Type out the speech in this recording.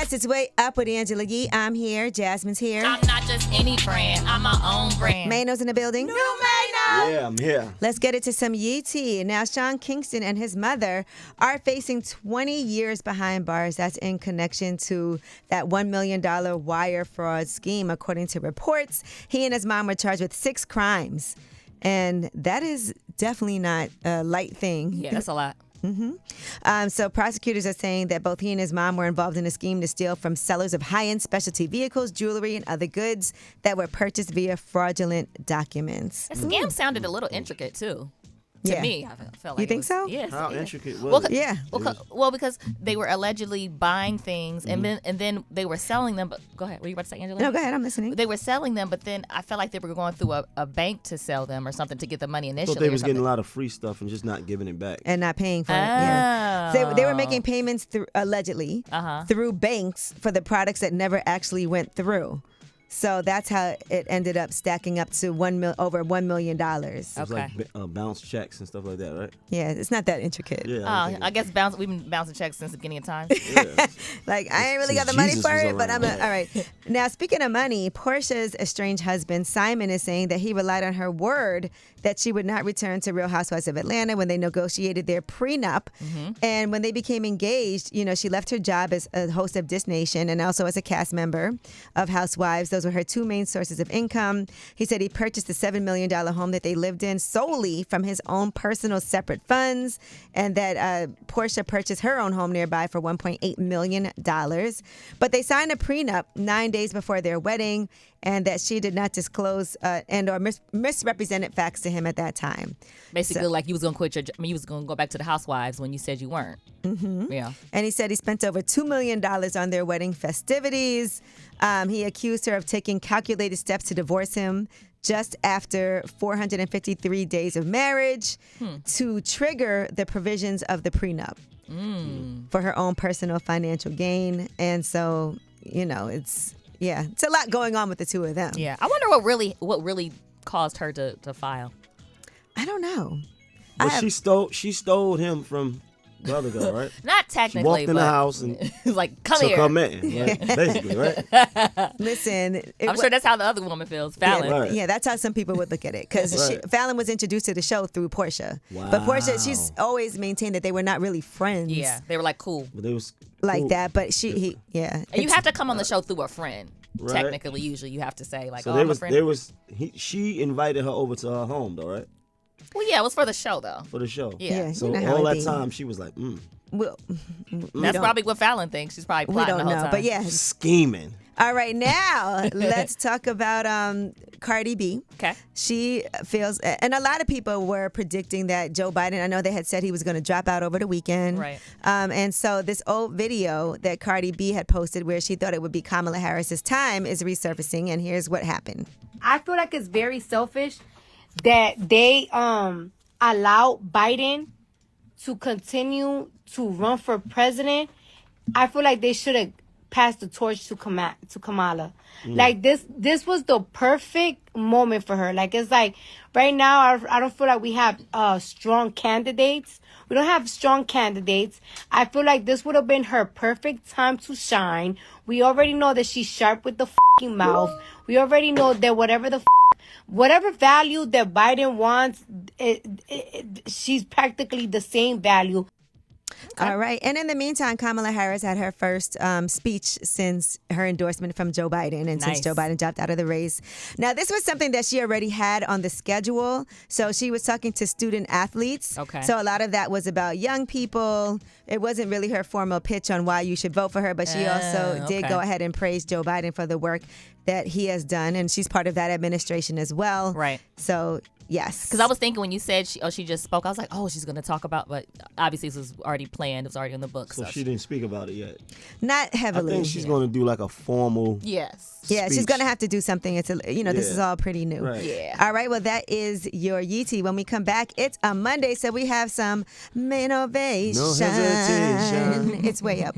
Yes, it's Way Up with Angela Yee. I'm here. Jasmine's here. I'm not just any brand. I'm my own brand. Mano's in the building. New Mano. Yeah, I'm here. Let's get into some Yee tea. Now, Sean Kingston and his mother are facing 20 years behind bars. That's in connection to that $1 million wire fraud scheme. According to reports, he and his mom were charged with 6 crimes. And that is definitely not a light thing. Yeah, that's a lot. So prosecutors are saying that both he and his mom were involved in a scheme to steal from sellers of high-end specialty vehicles, jewelry, and other goods that were purchased via fraudulent documents. The scam sounded a little intricate, too. To me, I felt like you think so? Yes. How intricate was it? Yeah. Well, because they were allegedly buying things and then they were selling them. But go ahead. Were you about to say, Angela? No, go ahead. I'm listening. They were selling them, but then I felt like they were going through a bank to sell them or something to get the money I initially. thought they was or getting a something. lot of free stuff and just not giving it back. And not paying for it. Yeah. So they were making payments through, allegedly through banks for the products that never actually went through. So that's how it ended up stacking up to over $1 million. It was like bounce checks and stuff like that, right? Yeah, it's not that intricate. Yeah. I guess we've been bouncing checks since the beginning of time. Yeah. Like, I ain't really got the Since money Jesus for was it, but around. all right. Now, speaking of money, Portia's estranged husband, Simon, is saying that he relied on her word that she would not return to Real Housewives of Atlanta when they negotiated their prenup. And when they became engaged, she left her job as a host of Dish Nation and also as a cast member of Housewives. Those were her 2 main sources of income. He said he purchased the $7 million home that they lived in solely from his own personal separate funds, and that Portia purchased her own home nearby for $1.8 million. But they signed a prenup 9 days before their wedding, and that she did not disclose and or misrepresented facts to him at that time. Basically, like you was gonna quit you was gonna go back to the Housewives when you said you weren't. Yeah. And he said he spent over $2 million on their wedding festivities. He accused her of taking calculated steps to divorce him just after 453 days of marriage to trigger the provisions of the prenup for her own personal financial gain. And so, it's a lot going on with the two of them. Yeah. I wonder what really caused her to file. I don't know. But she stole him from the other guy, right? Not She technically, walked in but the house and like, come took here. her man, right? Basically, right? Listen. I'm sure that's how the other woman feels, Fallon. Right. Yeah, that's how some people would look at it. Because Right. Fallon was introduced to the show through Portia. Wow. But Portia, she's always maintained that they were not really friends. Yeah, they were like cool. But they was Like cool. that. But And you have to come on the show through a friend. Right. Technically, usually you have to say like, So I'm a friend. she invited her over to her home though, right? Well, yeah, it was for the show though. For the show. Yeah. So you know how all it that be. time she was like, Well, That's probably what Fallon thinks. She's probably we plotting don't the whole know. time. But yeah. scheming. All right, now let's talk about Cardi B. Okay. She feels, and a lot of people were predicting that Joe Biden, I know they had said he was going to drop out over the weekend. Right. And so this old video that Cardi B had posted where she thought it would be Kamala Harris's time is resurfacing, and here's what happened. I feel like it's very selfish that they allow Biden to continue to run for president. I feel like they should have passed the torch to Kamala. Like this was the perfect moment for her. Like it's like right now I don't feel like we have strong candidates. We don't have strong candidates. I feel like this would have been her perfect time to shine. We already know that she's sharp with the fucking mouth. We already know that whatever value that Biden wants, she's practically the same value. All right. And in the meantime, Kamala Harris had her first speech since her endorsement from Joe Biden and since Nice. Joe Biden dropped out of the race. Now, this was something that she already had on the schedule. So she was talking to student athletes. Okay. So a lot of that was about young people. It wasn't really her formal pitch on why you should vote for her, but she also did okay. go ahead and praise Joe Biden for the work that he has done. And she's part of that administration as well. Right. So, yes. Because I was thinking when you said she just spoke, I was like, oh, she's going to talk about, but obviously this was already planned. It was already in the book. So she didn't speak about it yet. Not I heavily. think she's going to do like a formal. Yes. Yeah, she's speech. going to have to do something. It's this is all pretty new. Right. Yeah. All right, well, that is your Yeetie. When we come back, it's a Monday, so we have some innovation. No hesitation. It's Way Up.